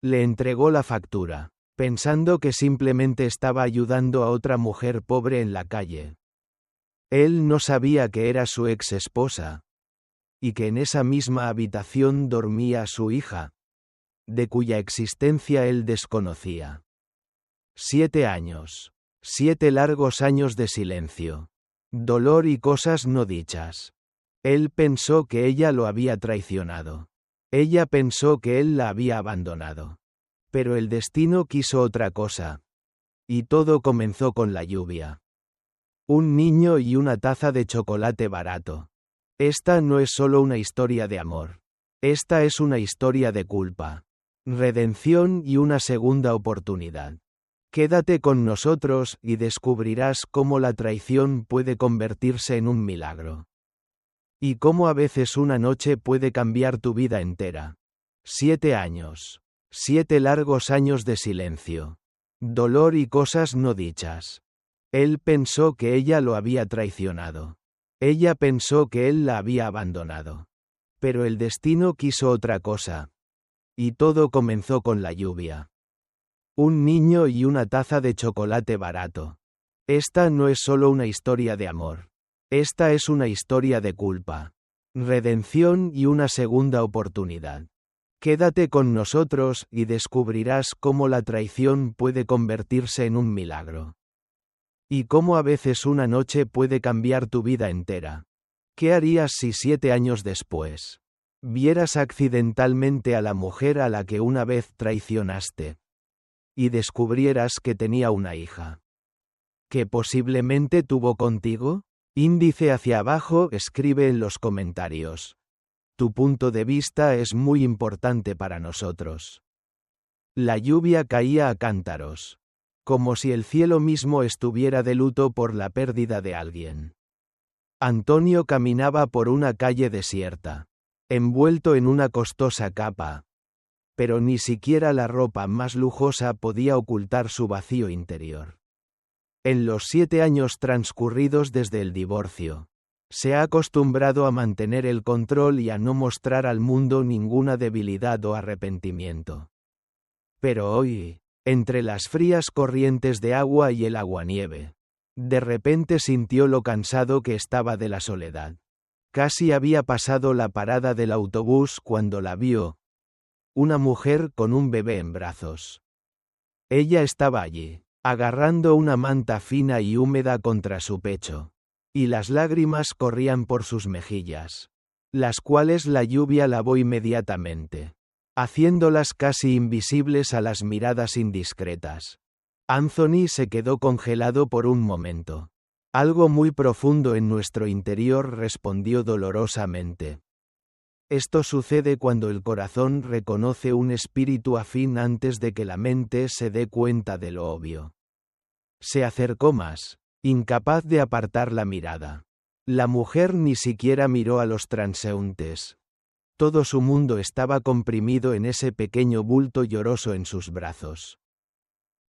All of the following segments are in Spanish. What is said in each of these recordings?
Le entregó la factura, pensando que simplemente estaba ayudando a otra mujer pobre en la calle. Él no sabía que era su ex esposa, y que en esa misma habitación dormía su hija, de cuya existencia él desconocía. 7 años. 7 largos años de silencio. Dolor y cosas no dichas. Él pensó que ella lo había traicionado. Ella pensó que él la había abandonado. Pero el destino quiso otra cosa. Y todo comenzó con la lluvia. Un niño y una taza de chocolate barato. Esta no es solo una historia de amor. Esta es una historia de culpa, redención y una segunda oportunidad. Quédate con nosotros y descubrirás cómo la traición puede convertirse en un milagro. Y cómo a veces una noche puede cambiar tu vida entera. 7 años. 7 largos años de silencio. Dolor y cosas no dichas. Él pensó que ella lo había traicionado. Ella pensó que él la había abandonado. Pero el destino quiso otra cosa. Y todo comenzó con la lluvia. Un niño y una taza de chocolate barato. Esta no es solo una historia de amor. Esta es una historia de culpa, redención y una segunda oportunidad. Quédate con nosotros y descubrirás cómo la traición puede convertirse en un milagro. Y cómo a veces una noche puede cambiar tu vida entera. ¿Qué harías si 7 años después vieras accidentalmente a la mujer a la que una vez traicionaste? Y descubrieras que tenía una hija. ¿Que posiblemente tuvo contigo? Índice hacia abajo, escribe en los comentarios. Tu punto de vista es muy importante para nosotros. La lluvia caía a cántaros. Como si el cielo mismo estuviera de luto por la pérdida de alguien. Antonio caminaba por una calle desierta, envuelto en una costosa capa. Pero ni siquiera la ropa más lujosa podía ocultar su vacío interior. En los 7 años transcurridos desde el divorcio, se ha acostumbrado a mantener el control y a no mostrar al mundo ninguna debilidad o arrepentimiento. Pero hoy, entre las frías corrientes de agua y el aguanieve, de repente sintió lo cansado que estaba de la soledad. Casi había pasado la parada del autobús cuando la vio. Una mujer con un bebé en brazos. Ella estaba allí, agarrando una manta fina y húmeda contra su pecho. Y las lágrimas corrían por sus mejillas, las cuales la lluvia lavó inmediatamente, haciéndolas casi invisibles a las miradas indiscretas. Anthony se quedó congelado por un momento. Algo muy profundo en nuestro interior respondió dolorosamente. Esto sucede cuando el corazón reconoce un espíritu afín antes de que la mente se dé cuenta de lo obvio. Se acercó más, incapaz de apartar la mirada. La mujer ni siquiera miró a los transeúntes. Todo su mundo estaba comprimido en ese pequeño bulto lloroso en sus brazos.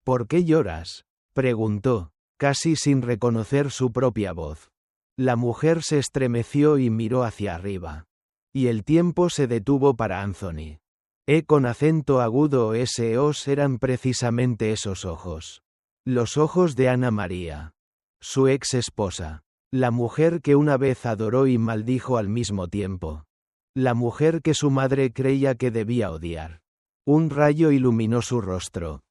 ¿Por qué lloras?, preguntó, casi sin reconocer su propia voz. La mujer se estremeció y miró hacia arriba. Y el tiempo se detuvo para Anthony. Con acento agudo esos eran precisamente esos ojos. Los ojos de Ana María. Su ex esposa. La mujer que una vez adoró y maldijo al mismo tiempo. La mujer que su madre creía que debía odiar. Un rayo iluminó su rostro.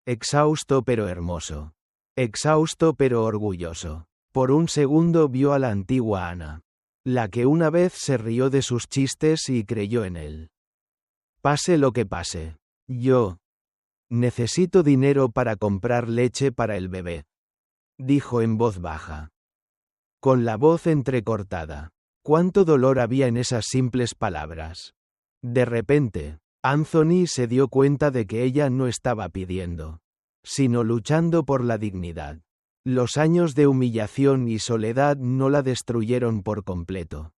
Exhausto pero hermoso. Exhausto pero orgulloso. Por un segundo vio a la antigua Ana. La que una vez se rió de sus chistes y creyó en él. Pase lo que pase. Yo necesito dinero para comprar leche para el bebé, dijo en voz baja. Con la voz entrecortada. Cuánto dolor había en esas simples palabras. De repente, Anthony se dio cuenta de que ella no estaba pidiendo, sino luchando por la dignidad. Los años de humillación y soledad no la destruyeron por completo.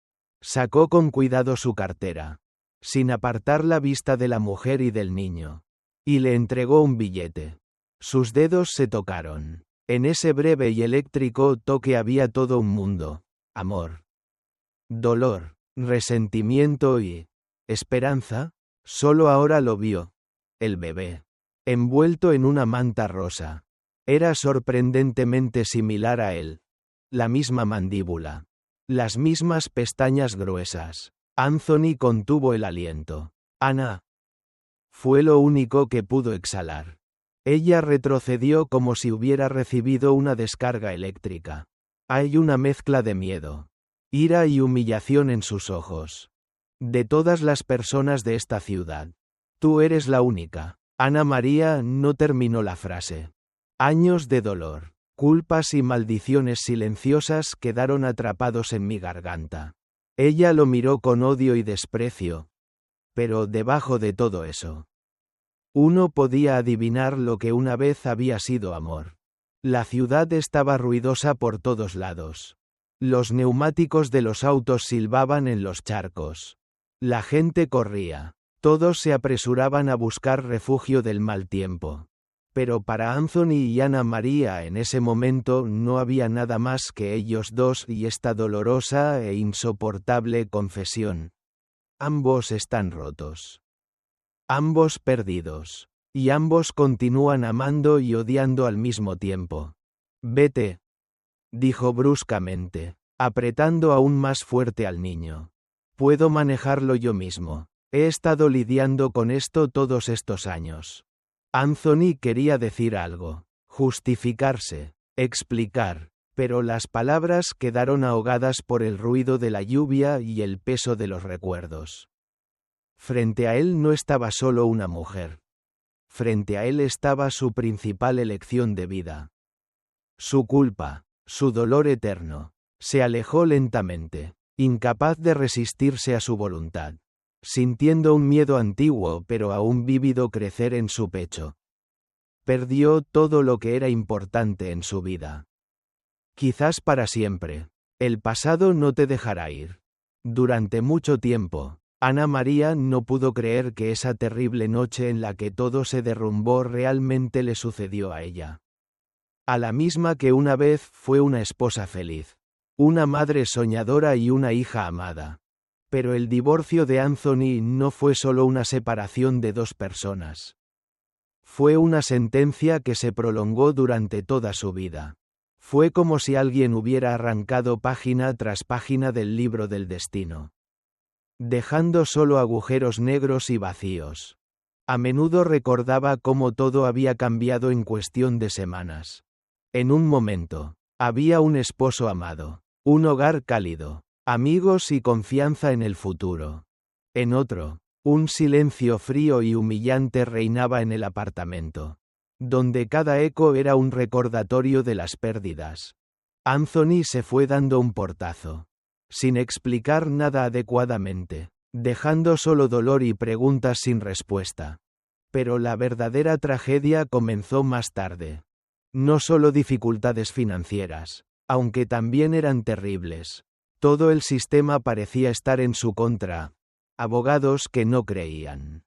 Sacó con cuidado su cartera, sin apartar la vista de la mujer y del niño, y le entregó un billete. Sus dedos se tocaron. En ese breve y eléctrico toque había todo un mundo: amor, dolor, resentimiento y esperanza. Solo ahora lo vio. el bebé, envuelto en una manta rosa. Era sorprendentemente similar a él. La misma mandíbula. Las mismas pestañas gruesas. Anthony contuvo el aliento. Ana. Fue lo único que pudo exhalar. Ella retrocedió como si hubiera recibido una descarga eléctrica. Hay una mezcla de miedo, ira y humillación en sus ojos. De todas las personas de esta ciudad, tú eres la única. Ana María no terminó la frase. Años de dolor, culpas y maldiciones silenciosas quedaron atrapados en mi garganta. Ella lo miró con odio y desprecio. Pero debajo de todo eso, uno podía adivinar lo que una vez había sido amor. La ciudad estaba ruidosa por todos lados. Los neumáticos de los autos silbaban en los charcos. La gente corría. Todos se apresuraban a buscar refugio del mal tiempo. Pero para Anthony y Ana María en ese momento no había nada más que ellos dos y esta dolorosa e insoportable confesión. Ambos están rotos. Ambos perdidos. Y ambos continúan amando y odiando al mismo tiempo. Vete, dijo bruscamente, apretando aún más fuerte al niño. Puedo manejarlo yo mismo. He estado lidiando con esto todos estos años. Anthony quería decir algo, justificarse, explicar, pero las palabras quedaron ahogadas por el ruido de la lluvia y el peso de los recuerdos. Frente a él no estaba solo una mujer. Frente a él estaba su principal elección de vida. Su culpa, su dolor eterno. Se alejó lentamente, incapaz de resistirse a su voluntad, sintiendo un miedo antiguo pero aún vívido crecer en su pecho. Perdió todo lo que era importante en su vida. Quizás para siempre. El pasado no te dejará ir. Durante mucho tiempo, Ana María no pudo creer que esa terrible noche en la que todo se derrumbó realmente le sucedió a ella. A la misma que una vez fue una esposa feliz, una madre soñadora y una hija amada. Pero el divorcio de Anthony no fue solo una separación de dos personas. Fue una sentencia que se prolongó durante toda su vida. Fue como si alguien hubiera arrancado página tras página del libro del destino, dejando solo agujeros negros y vacíos. A menudo recordaba cómo todo había cambiado en cuestión de semanas. En un momento, había un esposo amado, un hogar cálido, amigos y confianza en el futuro. En otro, un silencio frío y humillante reinaba en el apartamento, donde cada eco era un recordatorio de las pérdidas. Anthony se fue dando un portazo, sin explicar nada adecuadamente, dejando solo dolor y preguntas sin respuesta. Pero la verdadera tragedia comenzó más tarde. No solo dificultades financieras, aunque también eran terribles. Todo el sistema parecía estar en su contra. Abogados que no creían.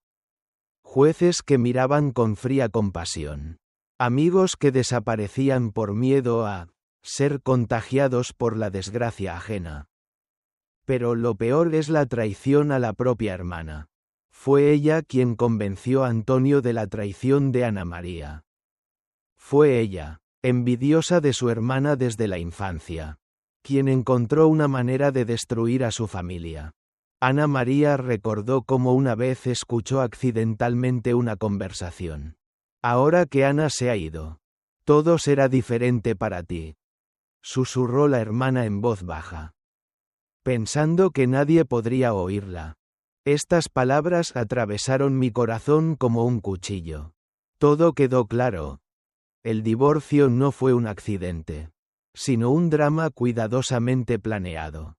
Jueces que miraban con fría compasión. Amigos que desaparecían por miedo a ser contagiados por la desgracia ajena. Pero lo peor es la traición a la propia hermana. Fue ella quien convenció a Antonio de la traición de Ana María. Fue ella, envidiosa de su hermana desde la infancia, quien encontró una manera de destruir a su familia. Ana María recordó cómo una vez escuchó accidentalmente una conversación. Ahora que Ana se ha ido, todo será diferente para ti, susurró la hermana en voz baja, pensando que nadie podría oírla. Estas palabras atravesaron mi corazón como un cuchillo. Todo quedó claro. El divorcio no fue un accidente, sino un drama cuidadosamente planeado.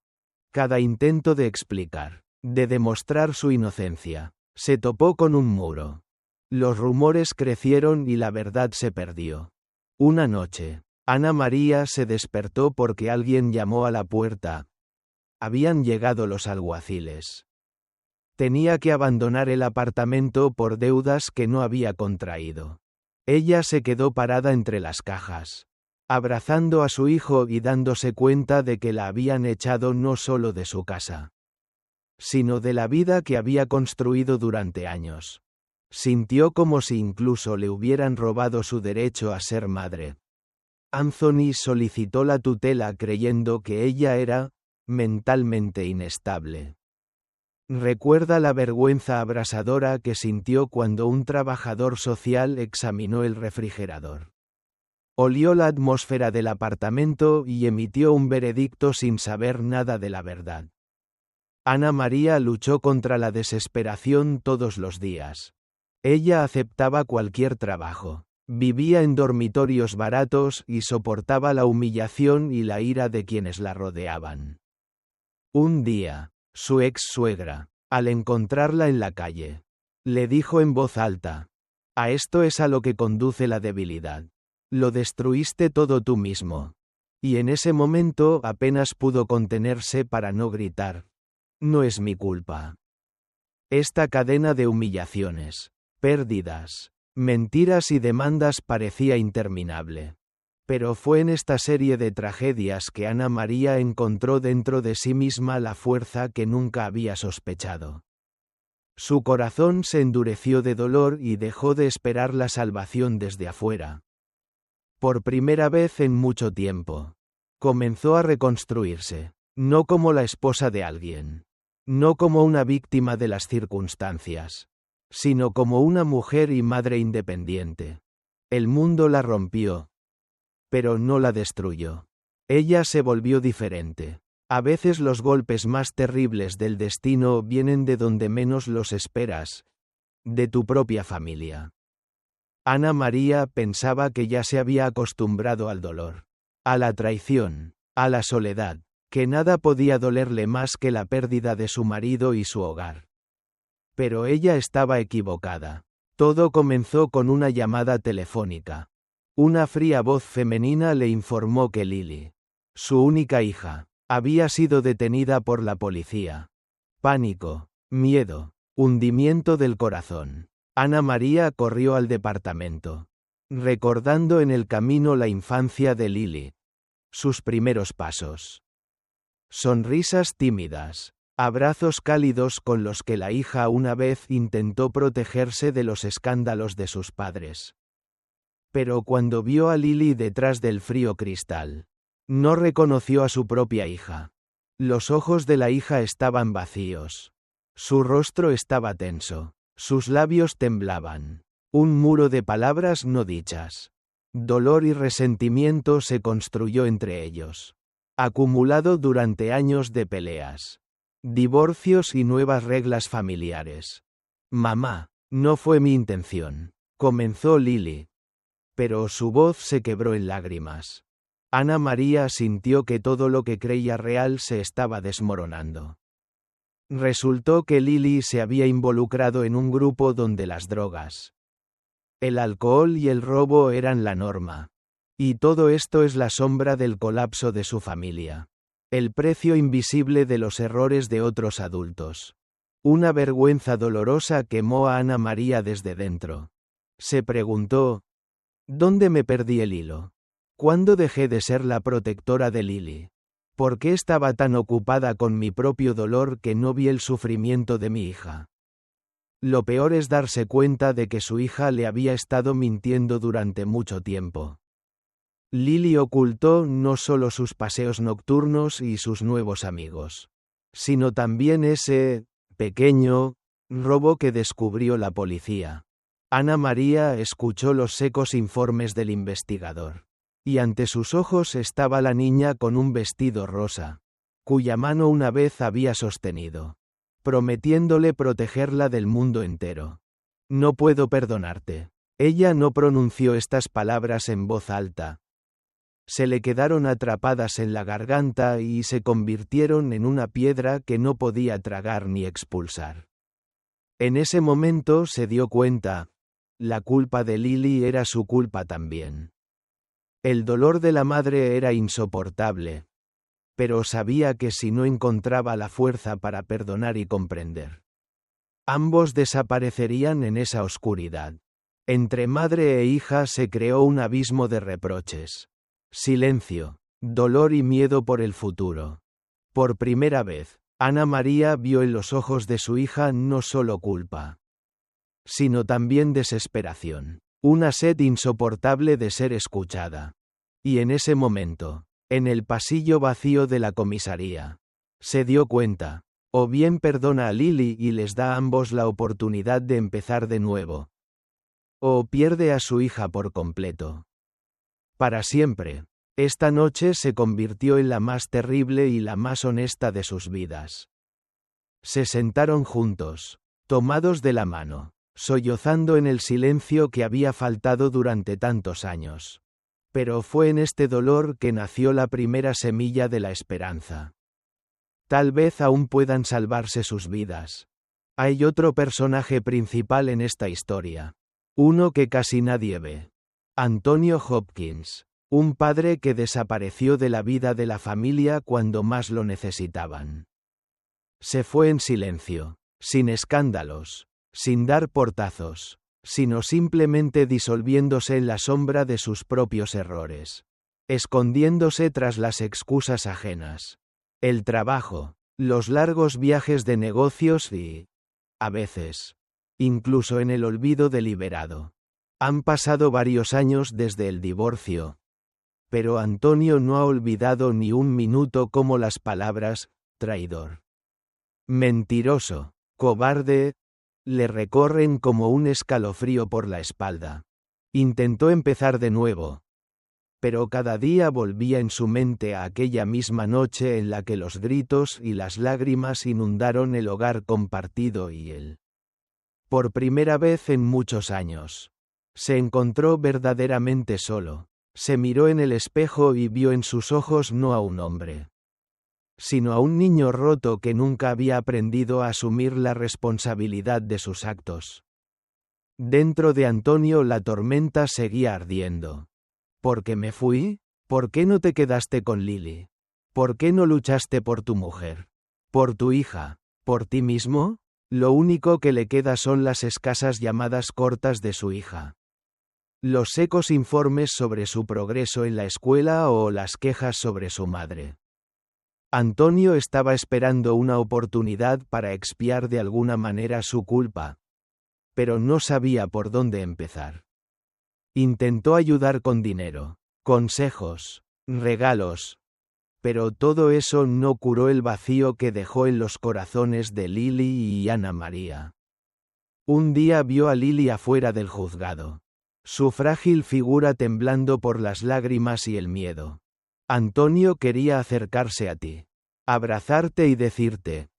Cada intento de explicar, de demostrar su inocencia, se topó con un muro. Los rumores crecieron y la verdad se perdió. Una noche, Ana María se despertó porque alguien llamó a la puerta. Habían llegado los alguaciles. Tenía que abandonar el apartamento por deudas que no había contraído. Ella se quedó parada entre las cajas, abrazando a su hijo y dándose cuenta de que la habían echado no solo de su casa, sino de la vida que había construido durante años. Sintió como si incluso le hubieran robado su derecho a ser madre. Anthony solicitó la tutela creyendo que ella era mentalmente inestable. Recuerda la vergüenza abrasadora que sintió cuando un trabajador social examinó el refrigerador. Olió la atmósfera del apartamento y emitió un veredicto sin saber nada de la verdad. Ana María luchó contra la desesperación todos los días. Ella aceptaba cualquier trabajo, vivía en dormitorios baratos y soportaba la humillación y la ira de quienes la rodeaban. Un día, su ex-suegra, al encontrarla en la calle, le dijo en voz alta: «A esto es a lo que conduce la debilidad. Lo destruiste todo tú mismo». Y en ese momento apenas pudo contenerse para no gritar: «No es mi culpa». Esta cadena de humillaciones, pérdidas, mentiras y demandas parecía interminable. Pero fue en esta serie de tragedias que Ana María encontró dentro de sí misma la fuerza que nunca había sospechado. Su corazón se endureció de dolor y dejó de esperar la salvación desde afuera. Por primera vez en mucho tiempo, comenzó a reconstruirse, no como la esposa de alguien, no como una víctima de las circunstancias, sino como una mujer y madre independiente. El mundo la rompió, pero no la destruyó. Ella se volvió diferente. A veces los golpes más terribles del destino vienen de donde menos los esperas, de tu propia familia. Ana María pensaba que ya se había acostumbrado al dolor, a la traición, a la soledad, que nada podía dolerle más que la pérdida de su marido y su hogar. Pero ella estaba equivocada. Todo comenzó con una llamada telefónica. Una fría voz femenina le informó que Lily, su única hija, había sido detenida por la policía. Pánico, miedo, hundimiento del corazón. Ana María corrió al departamento, recordando en el camino la infancia de Lily, sus primeros pasos. Sonrisas tímidas, abrazos cálidos con los que la hija una vez intentó protegerse de los escándalos de sus padres. Pero cuando vio a Lily detrás del frío cristal, no reconoció a su propia hija. Los ojos de la hija estaban vacíos. Su rostro estaba tenso. Sus labios temblaban. Un muro de palabras no dichas. Dolor y resentimiento se construyó entre ellos, acumulado durante años de peleas, divorcios y nuevas reglas familiares. «Mamá, no fue mi intención», comenzó Lily. Pero su voz se quebró en lágrimas. Ana María sintió que todo lo que creía real se estaba desmoronando. Resultó que Lily se había involucrado en un grupo donde las drogas, el alcohol y el robo eran la norma. Y todo esto es la sombra del colapso de su familia. El precio invisible de los errores de otros adultos. Una vergüenza dolorosa quemó a Ana María desde dentro. Se preguntó: ¿dónde me perdí el hilo? ¿Cuándo dejé de ser la protectora de Lily? ¿Por qué estaba tan ocupada con mi propio dolor que no vi el sufrimiento de mi hija? Lo peor es darse cuenta de que su hija le había estado mintiendo durante mucho tiempo. Lily ocultó no solo sus paseos nocturnos y sus nuevos amigos, sino también ese pequeño robo que descubrió la policía. Ana María escuchó los secos informes del investigador. Y ante sus ojos estaba la niña con un vestido rosa, cuya mano una vez había sostenido, prometiéndole protegerla del mundo entero. «No puedo perdonarte». Ella no pronunció estas palabras en voz alta. Se le quedaron atrapadas en la garganta y se convirtieron en una piedra que no podía tragar ni expulsar. En ese momento se dio cuenta, la culpa de Lily era su culpa también. El dolor de la madre era insoportable, pero sabía que si no encontraba la fuerza para perdonar y comprender, ambos desaparecerían en esa oscuridad. Entre madre e hija se creó un abismo de reproches, silencio, dolor y miedo por el futuro. Por primera vez, Ana María vio en los ojos de su hija no solo culpa, sino también desesperación, una sed insoportable de ser escuchada. Y en ese momento, en el pasillo vacío de la comisaría, se dio cuenta, o bien perdona a Lily y les da a ambos la oportunidad de empezar de nuevo, o pierde a su hija por completo. Para siempre. Esta noche se convirtió en la más terrible y la más honesta de sus vidas. Se sentaron juntos, tomados de la mano, sollozando en el silencio que había faltado durante tantos años. Pero fue en este dolor que nació la primera semilla de la esperanza. Tal vez aún puedan salvarse sus vidas. Hay otro personaje principal en esta historia. Uno que casi nadie ve. Antonio Hopkins. Un padre que desapareció de la vida de la familia cuando más lo necesitaban. Se fue en silencio, sin escándalos, sin dar portazos, sino simplemente disolviéndose en la sombra de sus propios errores, escondiéndose tras las excusas ajenas. El trabajo, los largos viajes de negocios y, a veces, incluso en el olvido deliberado. Han pasado varios años desde el divorcio. Pero Antonio no ha olvidado ni un minuto cómo las palabras, traidor, mentiroso, cobarde, le recorren como un escalofrío por la espalda. Intentó empezar de nuevo. Pero cada día volvía en su mente a aquella misma noche en la que los gritos y las lágrimas inundaron el hogar compartido y él. Por primera vez en muchos años. Se encontró verdaderamente solo. Se miró en el espejo y vio en sus ojos no a un hombre, sino a un niño roto que nunca había aprendido a asumir la responsabilidad de sus actos. Dentro de Antonio la tormenta seguía ardiendo. ¿Por qué me fui? ¿Por qué no te quedaste con Lily? ¿Por qué no luchaste por tu mujer? ¿Por tu hija? ¿Por ti mismo? Lo único que le queda son las escasas llamadas cortas de su hija. Los secos informes sobre su progreso en la escuela o las quejas sobre su madre. Antonio estaba esperando una oportunidad para expiar de alguna manera su culpa, pero no sabía por dónde empezar. Intentó ayudar con dinero, consejos, regalos, pero todo eso no curó el vacío que dejó en los corazones de Lily y Ana María. Un día vio a Lily afuera del juzgado. Su frágil figura temblando por las lágrimas y el miedo. Antonio quería acercarse a ti, abrazarte y decirte: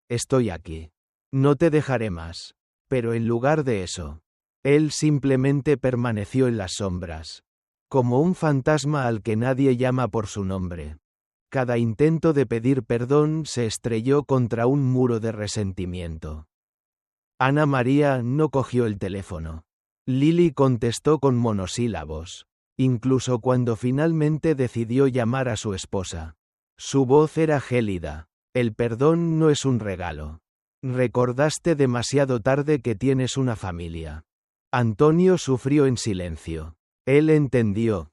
estoy aquí. No te dejaré más. Pero en lugar de eso, él simplemente permaneció en las sombras, como un fantasma al que nadie llama por su nombre. Cada intento de pedir perdón se estrelló contra un muro de resentimiento. Ana María no cogió el teléfono. Lily contestó con monosílabos, incluso cuando finalmente decidió llamar a su esposa. Su voz era gélida. El perdón no es un regalo. Recordaste demasiado tarde que tienes una familia. Antonio sufrió en silencio. Él entendió.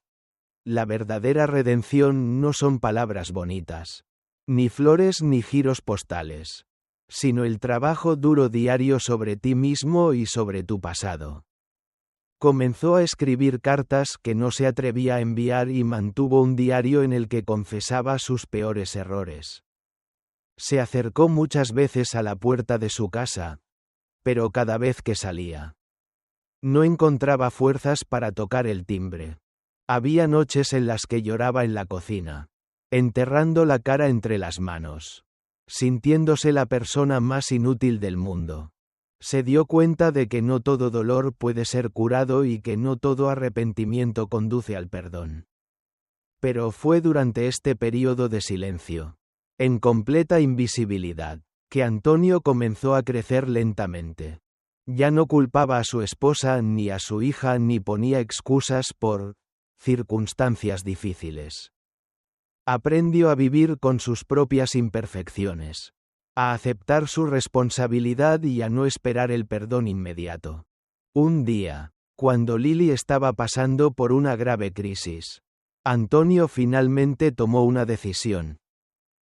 La verdadera redención no son palabras bonitas, ni flores ni giros postales, sino el trabajo duro diario sobre ti mismo y sobre tu pasado. Comenzó a escribir cartas que no se atrevía a enviar y mantuvo un diario en el que confesaba sus peores errores. Se acercó muchas veces a la puerta de su casa, pero cada vez que salía, no encontraba fuerzas para tocar el timbre. Había noches en las que lloraba en la cocina, enterrando la cara entre las manos, sintiéndose la persona más inútil del mundo. Se dio cuenta de que no todo dolor puede ser curado y que no todo arrepentimiento conduce al perdón. Pero fue durante este período de silencio, en completa invisibilidad, que Antonio comenzó a crecer lentamente. Ya no culpaba a su esposa ni a su hija ni ponía excusas por circunstancias difíciles. Aprendió a vivir con sus propias imperfecciones, a aceptar su responsabilidad y a no esperar el perdón inmediato. Un día, cuando Lily estaba pasando por una grave crisis, Antonio finalmente tomó una decisión.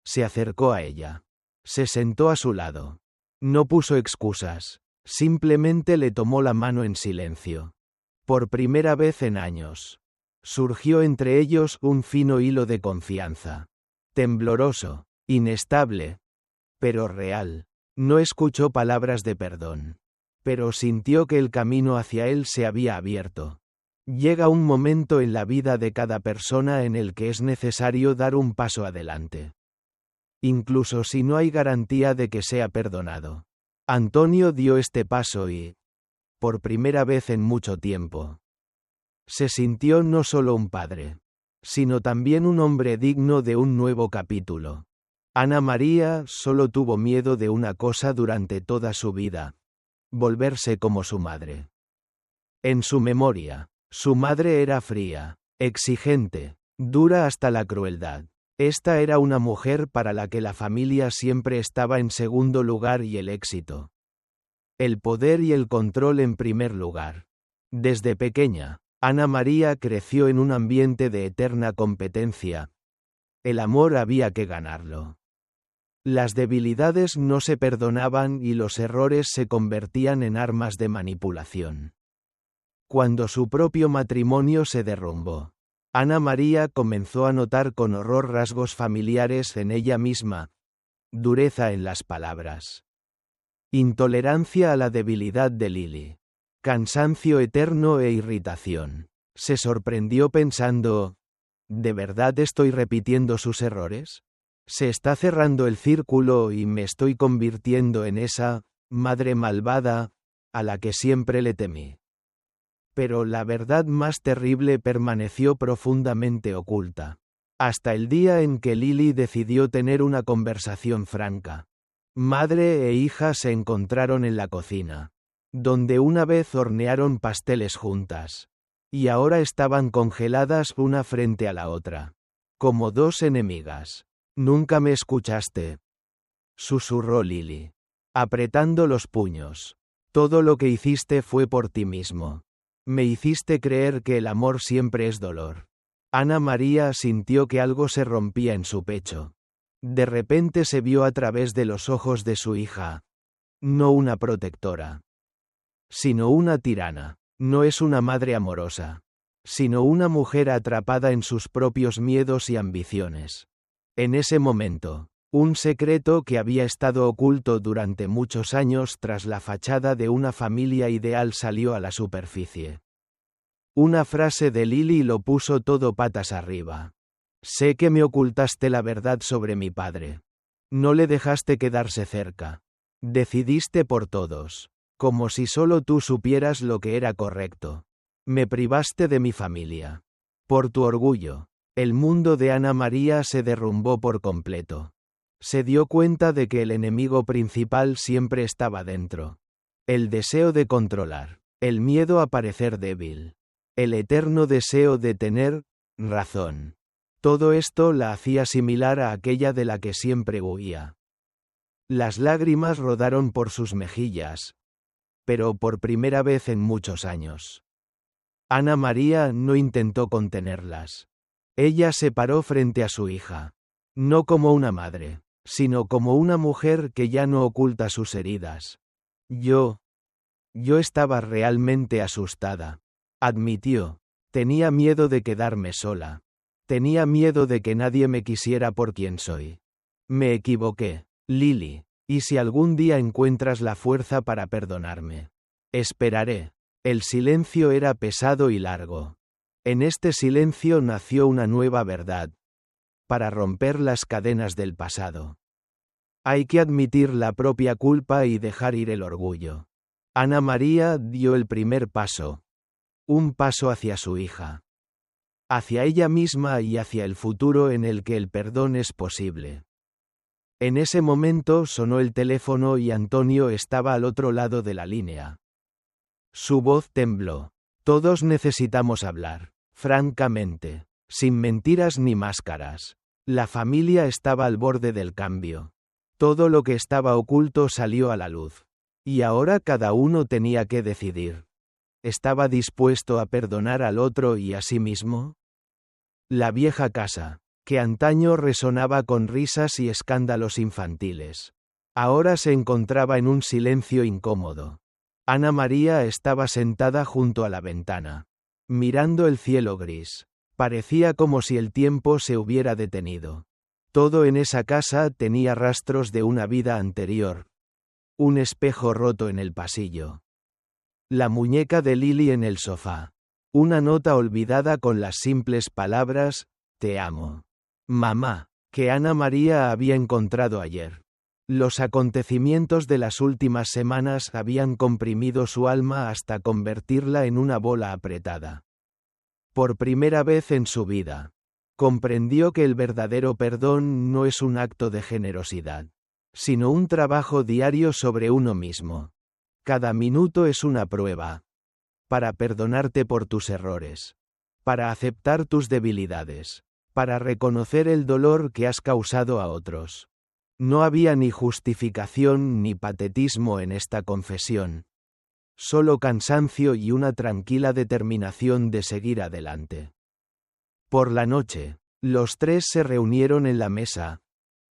Se acercó a ella. Se sentó a su lado. No puso excusas. Simplemente le tomó la mano en silencio. Por primera vez en años. Surgió entre ellos un fino hilo de confianza. Tembloroso, inestable, pero real. No escuchó palabras de perdón. Pero sintió que el camino hacia él se había abierto. Llega un momento en la vida de cada persona en el que es necesario dar un paso adelante. Incluso si no hay garantía de que sea perdonado. Antonio dio este paso y, por primera vez en mucho tiempo, se sintió no solo un padre, sino también un hombre digno de un nuevo capítulo. Ana María solo tuvo miedo de una cosa durante toda su vida: volverse como su madre. En su memoria, su madre era fría, exigente, dura hasta la crueldad. Esta era una mujer para la que la familia siempre estaba en segundo lugar y el éxito. El poder y el control en primer lugar. Desde pequeña, Ana María creció en un ambiente de eterna competencia. El amor había que ganarlo. Las debilidades no se perdonaban y los errores se convertían en armas de manipulación. Cuando su propio matrimonio se derrumbó, Ana María comenzó a notar con horror rasgos familiares en ella misma: dureza en las palabras, intolerancia a la debilidad de Lily, cansancio eterno e irritación. Se sorprendió pensando: ¿de verdad estoy repitiendo sus errores? Se está cerrando el círculo y me estoy convirtiendo en esa madre malvada a la que siempre le temí. Pero la verdad más terrible permaneció profundamente oculta. Hasta el día en que Lily decidió tener una conversación franca. Madre e hija se encontraron en la cocina, donde una vez hornearon pasteles juntas. Y ahora estaban congeladas una frente a la otra. Como dos enemigas. «Nunca me escuchaste», susurró Lily, apretando los puños. «Todo lo que hiciste fue por ti mismo. Me hiciste creer que el amor siempre es dolor». Ana María sintió que algo se rompía en su pecho. De repente se vio a través de los ojos de su hija. No una protectora, sino una tirana. No es una madre amorosa, sino una mujer atrapada en sus propios miedos y ambiciones. En ese momento, un secreto que había estado oculto durante muchos años tras la fachada de una familia ideal salió a la superficie. Una frase de Lily lo puso todo patas arriba. «Sé que me ocultaste la verdad sobre mi padre. No le dejaste quedarse cerca. Decidiste por todos, como si solo tú supieras lo que era correcto. Me privaste de mi familia. Por tu orgullo». El mundo de Ana María se derrumbó por completo. Se dio cuenta de que el enemigo principal siempre estaba dentro. El deseo de controlar, el miedo a parecer débil, el eterno deseo de tener razón. Todo esto la hacía similar a aquella de la que siempre huía. Las lágrimas rodaron por sus mejillas, pero por primera vez en muchos años. Ana María no intentó contenerlas. Ella se paró frente a su hija. No como una madre, sino como una mujer que ya no oculta sus heridas. Yo estaba realmente asustada, admitió. Tenía miedo de quedarme sola. Tenía miedo de que nadie me quisiera por quien soy. Me equivoqué, Lily, y si algún día encuentras la fuerza para perdonarme, esperaré. El silencio era pesado y largo. En este silencio nació una nueva verdad, para romper las cadenas del pasado. Hay que admitir la propia culpa y dejar ir el orgullo. Ana María dio el primer paso. Un paso hacia su hija. Hacia ella misma y hacia el futuro en el que el perdón es posible. En ese momento sonó el teléfono y Antonio estaba al otro lado de la línea. Su voz tembló. Todos necesitamos hablar, francamente, sin mentiras ni máscaras. La familia estaba al borde del cambio. Todo lo que estaba oculto salió a la luz. Y ahora cada uno tenía que decidir. ¿Estaba dispuesto a perdonar al otro y a sí mismo? La vieja casa, que antaño resonaba con risas y escándalos infantiles, ahora se encontraba en un silencio incómodo. Ana María estaba sentada junto a la ventana, mirando el cielo gris. Parecía como si el tiempo se hubiera detenido. Todo en esa casa tenía rastros de una vida anterior. Un espejo roto en el pasillo. La muñeca de Lily en el sofá. Una nota olvidada con las simples palabras, «Te amo, mamá», que Ana María había encontrado ayer. Los acontecimientos de las últimas semanas habían comprimido su alma hasta convertirla en una bola apretada. Por primera vez en su vida, comprendió que el verdadero perdón no es un acto de generosidad, sino un trabajo diario sobre uno mismo. Cada minuto es una prueba. Para perdonarte por tus errores. Para aceptar tus debilidades. Para reconocer el dolor que has causado a otros. No había ni justificación ni patetismo en esta confesión. Solo cansancio y una tranquila determinación de seguir adelante. Por la noche, los tres se reunieron en la mesa.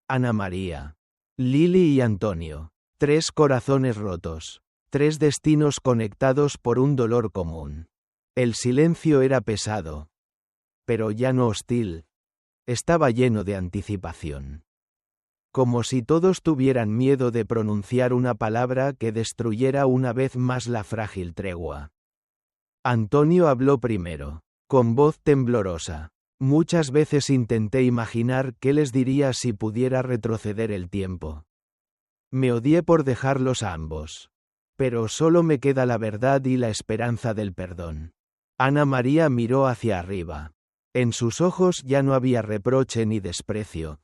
Ana María, Lily y Antonio. 3 corazones rotos. 3 destinos conectados por un dolor común. El silencio era pesado. Pero ya no hostil. Estaba lleno de anticipación. Como si todos tuvieran miedo de pronunciar una palabra que destruyera una vez más la frágil tregua. Antonio habló primero, con voz temblorosa. Muchas veces intenté imaginar qué les diría si pudiera retroceder el tiempo. Me odié por dejarlos a ambos. Pero solo me queda la verdad y la esperanza del perdón. Ana María miró hacia arriba. En sus ojos ya no había reproche ni desprecio.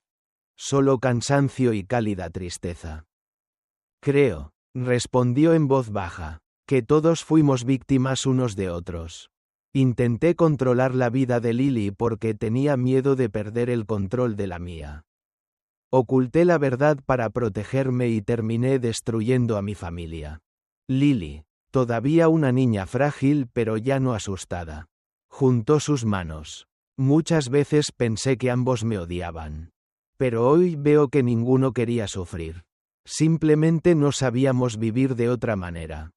Solo cansancio y cálida tristeza. Creo, respondió en voz baja, que todos fuimos víctimas unos de otros. Intenté controlar la vida de Lily porque tenía miedo de perder el control de la mía. Oculté la verdad para protegerme y terminé destruyendo a mi familia. Lily, todavía una niña frágil pero ya no asustada. Juntó sus manos. Muchas veces pensé que ambos me odiaban. Pero hoy veo que ninguno quería sufrir. Simplemente no sabíamos vivir de otra manera.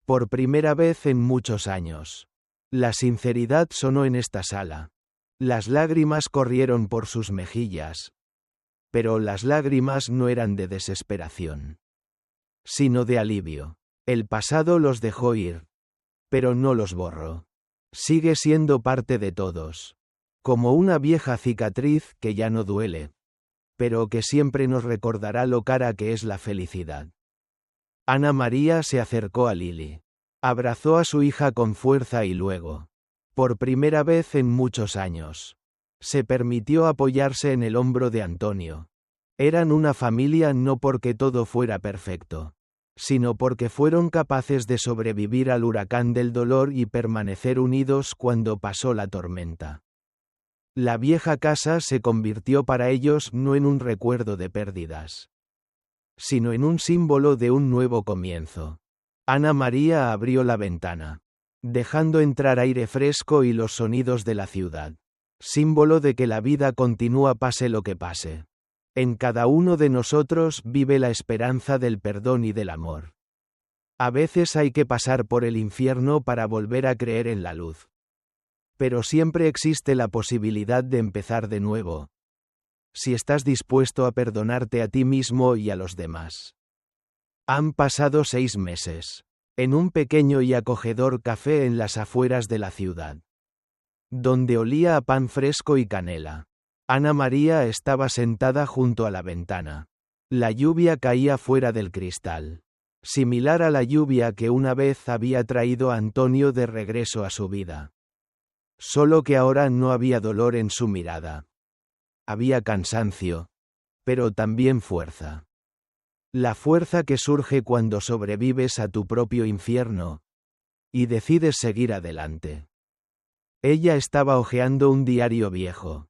Por primera vez en muchos años. La sinceridad sonó en esta sala. Las lágrimas corrieron por sus mejillas. Pero las lágrimas no eran de desesperación, sino de alivio. El pasado los dejó ir. Pero no los borró. Sigue siendo parte de todos. Como una vieja cicatriz que ya no duele. Pero que siempre nos recordará lo cara que es la felicidad. Ana María se acercó a Lily. Abrazó a su hija con fuerza y luego, por primera vez en muchos años, se permitió apoyarse en el hombro de Antonio. Eran una familia no porque todo fuera perfecto, sino porque fueron capaces de sobrevivir al huracán del dolor y permanecer unidos cuando pasó la tormenta. La vieja casa se convirtió para ellos no en un recuerdo de pérdidas, sino en un símbolo de un nuevo comienzo. Ana María abrió la ventana, dejando entrar aire fresco y los sonidos de la ciudad, símbolo de que la vida continúa pase lo que pase. En cada uno de nosotros vive la esperanza del perdón y del amor. A veces hay que pasar por el infierno para volver a creer en la luz. Pero siempre existe la posibilidad de empezar de nuevo. Si estás dispuesto a perdonarte a ti mismo y a los demás. Han pasado 6 meses. En un pequeño y acogedor café en las afueras de la ciudad. Donde olía a pan fresco y canela. Ana María estaba sentada junto a la ventana. La lluvia caía fuera del cristal. Similar a la lluvia que una vez había traído a Antonio de regreso a su vida. Solo que ahora no había dolor en su mirada. Había cansancio. Pero también fuerza. La fuerza que surge cuando sobrevives a tu propio infierno. Y decides seguir adelante. Ella estaba hojeando un diario viejo.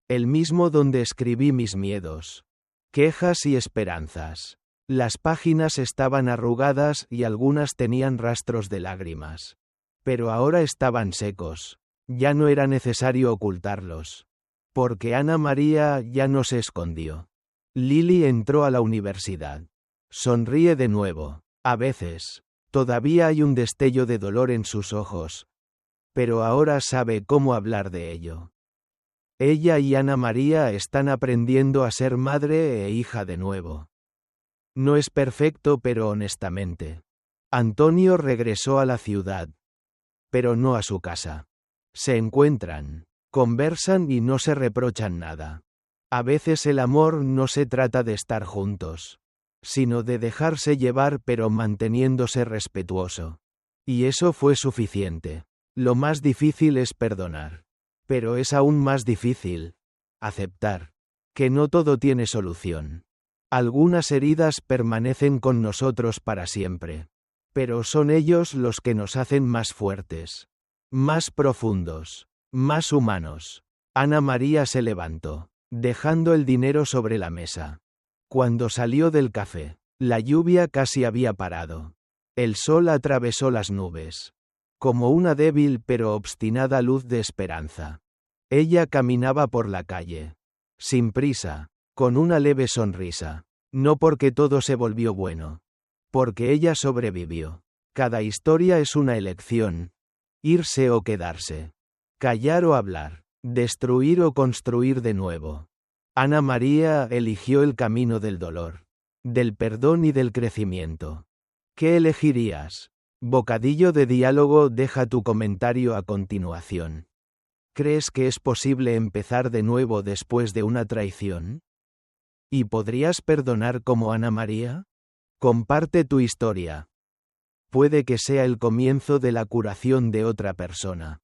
El mismo donde escribí mis miedos, quejas y esperanzas. Las páginas estaban arrugadas y algunas tenían rastros de lágrimas. Pero ahora estaban secos. Ya no era necesario ocultarlos. Porque Ana María ya no se escondió. Lily entró a la universidad. Sonríe de nuevo. A veces. Todavía hay un destello de dolor en sus ojos, pero ahora sabe cómo hablar de ello. Ella y Ana María están aprendiendo a ser madre e hija de nuevo. No es perfecto, pero honestamente. Antonio regresó a la ciudad, pero no a su casa. Se encuentran, conversan y no se reprochan nada. A veces el amor no se trata de estar juntos, sino de dejarse llevar pero manteniéndose respetuoso. Y eso fue suficiente. Lo más difícil es perdonar. Pero es aún más difícil aceptar que no todo tiene solución. Algunas heridas permanecen con nosotros para siempre. Pero son ellos los que nos hacen más fuertes, más profundos, más humanos. Ana María se levantó, dejando el dinero sobre la mesa. Cuando salió del café, la lluvia casi había parado. El sol atravesó las nubes, como una débil pero obstinada luz de esperanza. Ella caminaba por la calle, sin prisa, con una leve sonrisa. No porque todo se volvió bueno, porque ella sobrevivió. Cada historia es una elección. Irse o quedarse. Callar o hablar. Destruir o construir de nuevo. Ana María eligió el camino del dolor, del perdón y del crecimiento. ¿Qué elegirías? Bocadillo de diálogo. Deja tu comentario a continuación. ¿Crees que es posible empezar de nuevo después de una traición? ¿Y podrías perdonar como Ana María? Comparte tu historia. Puede que sea el comienzo de la curación de otra persona.